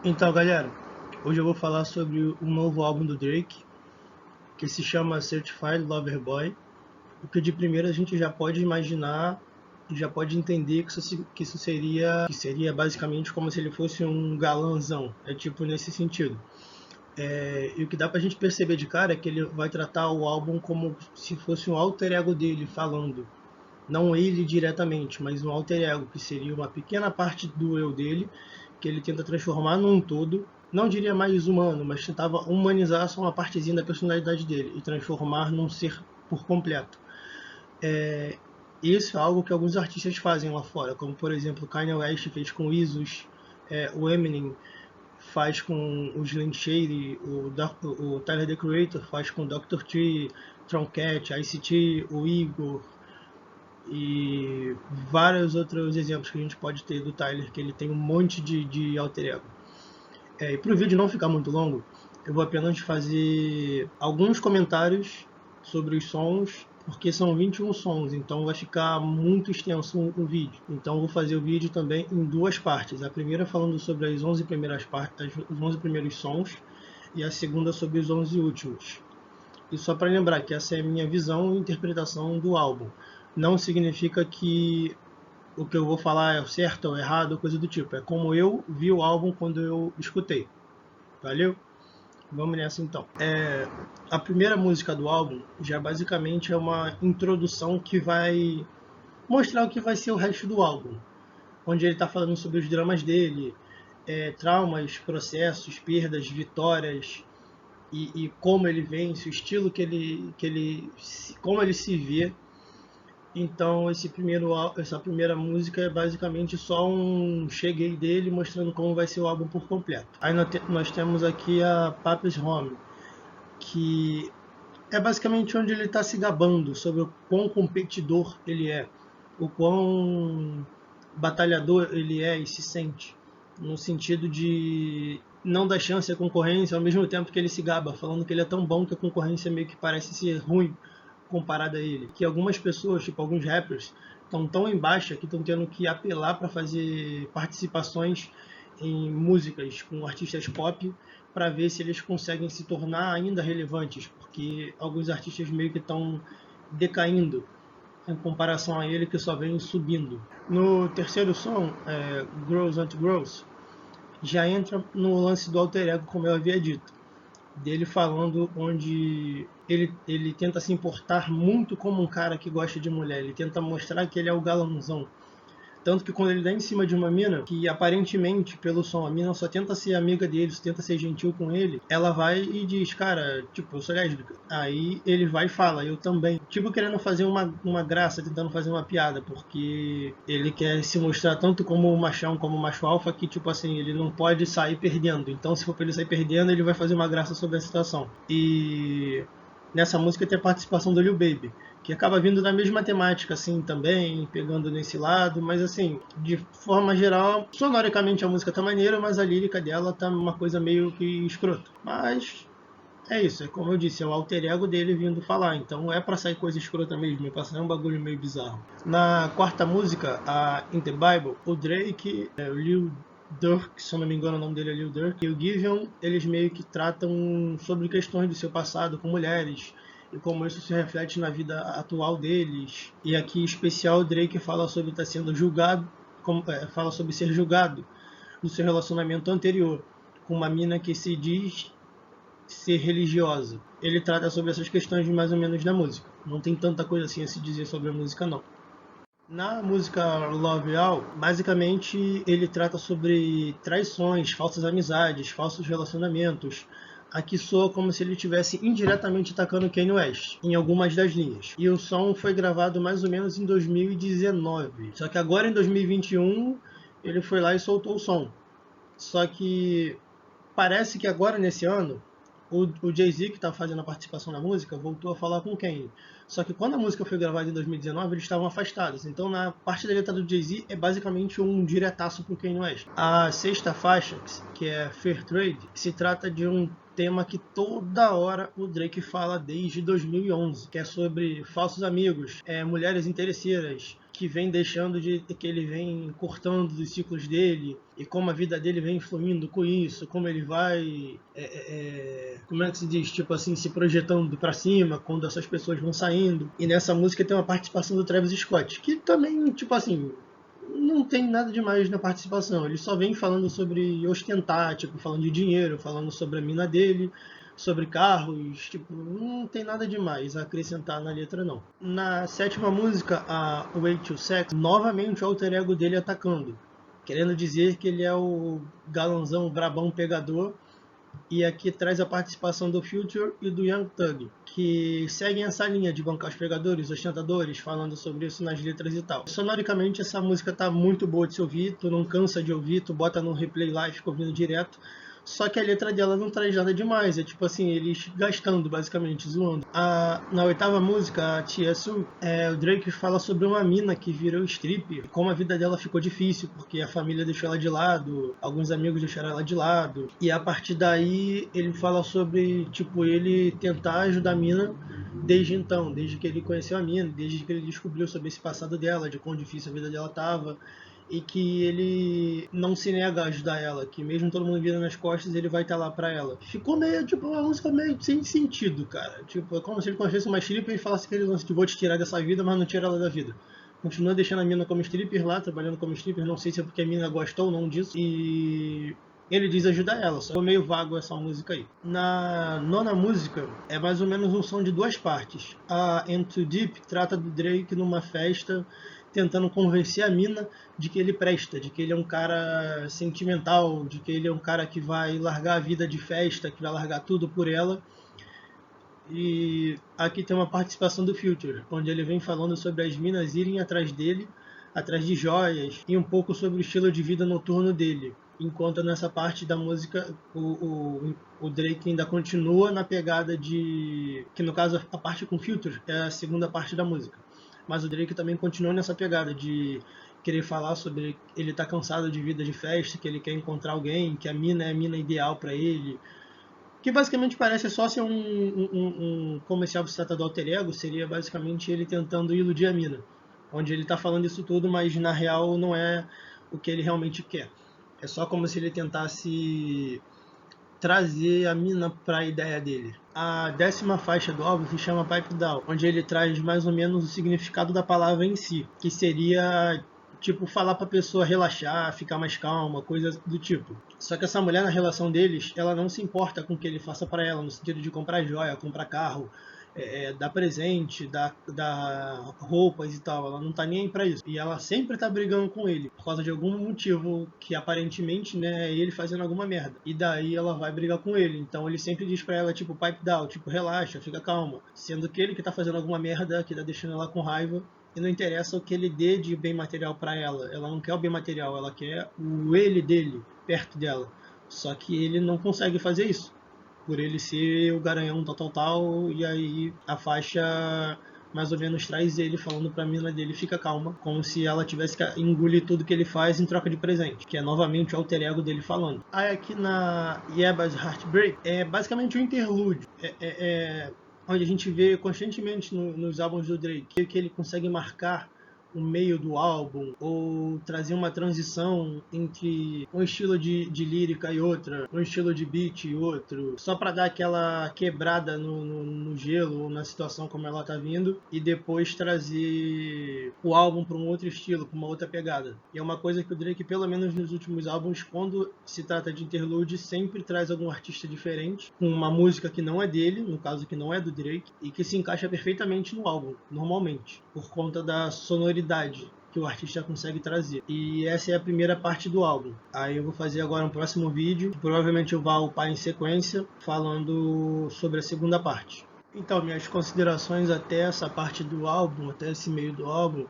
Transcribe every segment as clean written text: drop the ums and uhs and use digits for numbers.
Então, galera, hoje eu vou falar sobre um novo álbum do Drake, que se chama Certified Lover Boy. O que de primeira a gente já pode imaginar, já pode entender que isso seria basicamente como se ele fosse um galãzão, é tipo nesse sentido. E o que dá pra gente perceber de cara é que ele vai tratar o álbum como se fosse um alter ego dele falando. Não ele diretamente, mas um alter ego, que seria uma pequena parte do eu dele, que ele tenta transformar num todo, não diria mais humano, mas tentava humanizar só uma partezinha da personalidade dele e transformar num ser por completo. Isso é algo que alguns artistas fazem lá fora, como por exemplo Kanye West fez com Isus, o Eminem faz com o Slim Shady, o Tyler, The Creator faz com o Dr. Dre, Tomcat, Ice-T, o Igor, e vários outros exemplos que a gente pode ter do Tyler, que ele tem um monte de alter ego. E para o vídeo não ficar muito longo, eu vou apenas fazer alguns comentários sobre os sons, porque são 21 sons, então vai ficar muito extenso o vídeo. Então eu vou fazer o vídeo também em duas partes. A primeira falando sobre as 11 primeiras partes, os 11 primeiros sons, e a segunda sobre os 11 últimos. E só para lembrar que essa é a minha visão e interpretação do álbum. Não significa que o que eu vou falar é certo ou errado, ou coisa do tipo. É como eu vi o álbum quando eu escutei. Valeu? Vamos nessa então. A primeira música do álbum já basicamente é uma introdução que vai mostrar o que vai ser o resto do álbum. Onde ele está falando sobre os dramas dele, traumas, processos, perdas, vitórias, e como ele vence, o estilo como ele se vê. Então essa primeira música é basicamente só um cheguei dele mostrando como vai ser o álbum por completo. Aí nós temos aqui a Papa's Home, que é basicamente onde ele está se gabando sobre o quão competidor ele é, o quão batalhador ele é e se sente, no sentido de não dar chance à concorrência, ao mesmo tempo que ele se gaba, falando que ele é tão bom que a concorrência meio que parece ser ruim comparada a ele. Que algumas pessoas, tipo alguns rappers, estão tão em baixa que estão tendo que apelar para fazer participações em músicas com artistas pop para ver se eles conseguem se tornar ainda relevantes, porque alguns artistas meio que estão decaindo em comparação a ele, que só vem subindo. No terceiro som, Grows Not Grows, já entra no lance do alter ego, como eu havia dito, dele falando onde ele tenta se importar muito como um cara que gosta de mulher, ele tenta mostrar que ele é o galãozão. Tanto que quando ele dá em cima de uma mina, que aparentemente, pelo som, a mina só tenta ser amiga dele, só tenta ser gentil com ele, ela vai e diz, cara, tipo, eu sou lésbica. Aí ele vai e fala, eu também. Tipo, querendo fazer uma graça, tentando fazer uma piada, porque ele quer se mostrar tanto como o machão, como o macho alfa, que, tipo assim, ele não pode sair perdendo. Então, se for pra ele sair perdendo, ele vai fazer uma graça sobre a situação. E nessa música tem a participação do Lil Baby, que acaba vindo da mesma temática, assim, também, pegando nesse lado, mas assim, de forma geral, sonoricamente a música tá maneira, mas a lírica dela tá uma coisa meio que escrota. Mas é isso, é como eu disse, é o alter ego dele vindo falar, então é pra sair coisa escrota mesmo, é pra sair um bagulho meio bizarro. Na quarta música, a In The Bible, o Drake, o Lil Durk, se eu não me engano o nome dele é Lil Durk, e o Giveon, eles meio que tratam sobre questões do seu passado com mulheres, e como isso se reflete na vida atual deles. E aqui, em especial, o Drake fala sobre estar sendo julgado, fala sobre ser julgado no seu relacionamento anterior, com uma mina que se diz ser religiosa. Ele trata sobre essas questões mais ou menos na música. Não tem tanta coisa assim a se dizer sobre a música, não. Na música Love All, basicamente ele trata sobre traições, falsas amizades, falsos relacionamentos. Aqui soa como se ele estivesse indiretamente atacando Kanye West em algumas das linhas. E o som foi gravado mais ou menos em 2019. Só que agora em 2021 ele foi lá e soltou o som. Só que parece que agora nesse ano o Jay-Z, que estava fazendo a participação na música, voltou a falar com o Kanye. Só que quando a música foi gravada em 2019, eles estavam afastados. Então, na parte da letra do Jay-Z, é basicamente um diretaço pro Kanye West. A sexta faixa, que é Fair Trade, se trata de um tema que toda hora o Drake fala desde 2011, que é sobre falsos amigos, mulheres interesseiras, que vem deixando de que ele vem cortando os ciclos dele e como a vida dele vem fluindo com isso, como ele vai como é que se diz, tipo assim, se projetando para cima quando essas pessoas vão saindo. E nessa música tem uma participação do Travis Scott, que também, tipo assim, não tem nada demais na participação. Ele só vem falando sobre ostentar, tipo, falando de dinheiro, falando sobre a mina dele, sobre carros, tipo, não tem nada demais a acrescentar na letra, não. Na sétima música, a Way to Sex, novamente o alter ego dele atacando, querendo dizer que ele é o galãozão, o brabão pegador. E aqui traz a participação do Future e do Young Thug, que seguem essa linha de bancar os pegadores, ostentadores, falando sobre isso nas letras e tal. Sonoricamente, essa música tá muito boa de se ouvir, tu não cansa de ouvir, tu bota no replay lá e fica ouvindo direto. Só que a letra dela não traz nada demais, é tipo assim, eles gastando, basicamente, zoando. Na oitava música, a TSU, o Drake fala sobre uma mina que virou stripper, como a vida dela ficou difícil, porque a família deixou ela de lado, alguns amigos deixaram ela de lado, e a partir daí ele fala sobre, tipo, ele tentar ajudar a mina desde então, desde que ele conheceu a mina, desde que ele descobriu sobre esse passado dela, de quão difícil a vida dela tava, e que ele não se nega a ajudar ela, que mesmo todo mundo vira nas costas, ele vai estar lá pra ela. Ficou meio, tipo, uma música meio sem sentido, cara. Tipo, é como se ele conhecesse uma stripper e falasse aquele lance de vou te tirar dessa vida, mas não tira ela da vida. Continua deixando a mina como stripper lá, trabalhando como stripper, não sei se é porque a mina gostou ou não disso, e ele diz ajudar ela, só ficou meio vago essa música aí. Na nona música, é mais ou menos um som de duas partes. A Into Deep trata do Drake numa festa, tentando convencer a mina de que ele presta, de que ele é um cara sentimental, de que ele é um cara que vai largar a vida de festa, que vai largar tudo por ela. E aqui tem uma participação do Future, onde ele vem falando sobre as minas irem atrás dele, atrás de joias, e um pouco sobre o estilo de vida noturno dele. Enquanto nessa parte da música o Drake ainda continua na pegada de... que no caso a parte com Future é a segunda parte da música. Mas o Drake também continua nessa pegada de querer falar sobre ele tá cansado de vida de festa, que ele quer encontrar alguém, que a mina é a mina ideal para ele, que basicamente parece só ser um comercial se trata do alter ego, seria basicamente ele tentando iludir a mina, onde ele tá falando isso tudo, mas na real não é o que ele realmente quer. É só como se ele tentasse trazer a mina para a ideia dele. A décima faixa do álbum se chama Pipe Down, onde ele traz mais ou menos o significado da palavra em si, que seria tipo falar para a pessoa relaxar, ficar mais calma, coisa do tipo. Só que essa mulher na relação deles, ela não se importa com o que ele faça para ela, no sentido de comprar joia, comprar carro, dar presente, dar roupas e tal. Ela não tá nem aí pra isso. E ela sempre tá brigando com ele, por causa de algum motivo que aparentemente, né, é ele fazendo alguma merda. E daí ela vai brigar com ele. Então ele sempre diz pra ela, tipo, pipe down, tipo, relaxa, fica calma. Sendo que ele que tá fazendo alguma merda, que tá deixando ela com raiva. E não interessa o que ele dê de bem material pra ela. Ela não quer o bem material, ela quer o ele dele perto dela. Só que ele não consegue fazer isso por ele ser o garanhão tal, e aí a faixa mais ou menos traz ele falando pra mina dele, fica calma, como se ela tivesse que engolir tudo que ele faz em troca de presente, que é novamente o alter ego dele falando. Aí aqui na Yeba's Heartbreak é basicamente um interlúdio, onde a gente vê constantemente nos álbuns do Drake que ele consegue marcar o meio do álbum, ou trazer uma transição entre um estilo de lírica e outra, um estilo de beat e outro, só para dar aquela quebrada no gelo ou na situação como ela tá vindo, e depois trazer o álbum para um outro estilo, com uma outra pegada. E é uma coisa que o Drake, pelo menos nos últimos álbuns, quando se trata de interlude, sempre traz algum artista diferente, com uma música que não é dele, no caso que não é do Drake, e que se encaixa perfeitamente no álbum, normalmente, por conta da sonoridade que o artista consegue trazer. E essa é a primeira parte do álbum. Aí eu vou fazer agora um próximo vídeo, provavelmente eu vou upar em sequência, falando sobre a segunda parte. Então, minhas considerações até essa parte do álbum, até esse meio do álbum,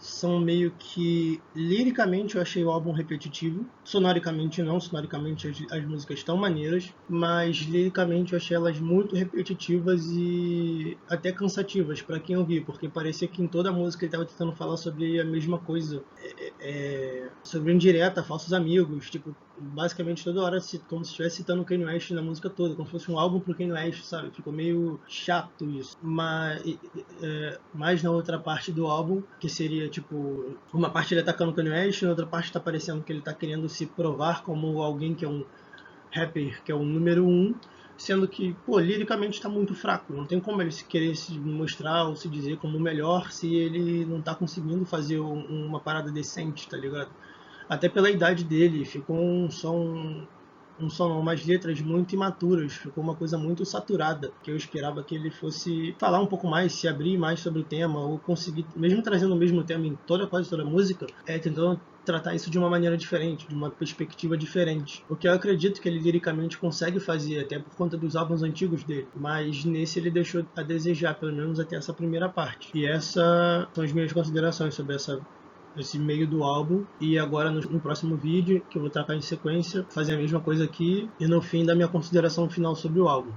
são meio que... liricamente eu achei o álbum repetitivo, sonoricamente não, sonoricamente as músicas estão maneiras, mas liricamente eu achei elas muito repetitivas e até cansativas para quem ouvir, porque parecia que em toda a música ele estava tentando falar sobre a mesma coisa, sobre indireta, falsos amigos, tipo, basicamente toda hora como se estivesse citando o Kanye West na música toda, como se fosse um álbum pro Kanye West, sabe? Ficou meio chato isso. Mas na outra parte do álbum, que seria tipo, uma parte ele atacando o Kanye West, na outra parte tá parecendo que ele tá querendo se provar como alguém que é um rapper, que é o número 1, sendo que, pô, liricamente tá muito fraco. Não tem como ele querer se mostrar ou se dizer como o melhor se ele não tá conseguindo fazer uma parada decente, tá ligado? Até pela idade dele, ficou umas letras muito imaturas, ficou uma coisa muito saturada, que eu esperava que ele fosse falar um pouco mais, se abrir mais sobre o tema, ou conseguir, mesmo trazendo o mesmo tema em quase toda a música, tentando tratar isso de uma maneira diferente, de uma perspectiva diferente. O que eu acredito que ele liricamente consegue fazer, até por conta dos álbuns antigos dele, mas nesse ele deixou a desejar, pelo menos até essa primeira parte. E essas são as minhas considerações sobre esse meio do álbum. E agora no próximo vídeo, que eu vou tratar em sequência, fazer a mesma coisa aqui, e no fim da minha consideração final sobre o álbum.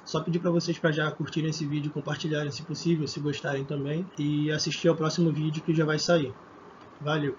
Só pedir para vocês para já curtirem esse vídeo, compartilharem se possível, se gostarem também, e assistir ao próximo vídeo que já vai sair. Valeu!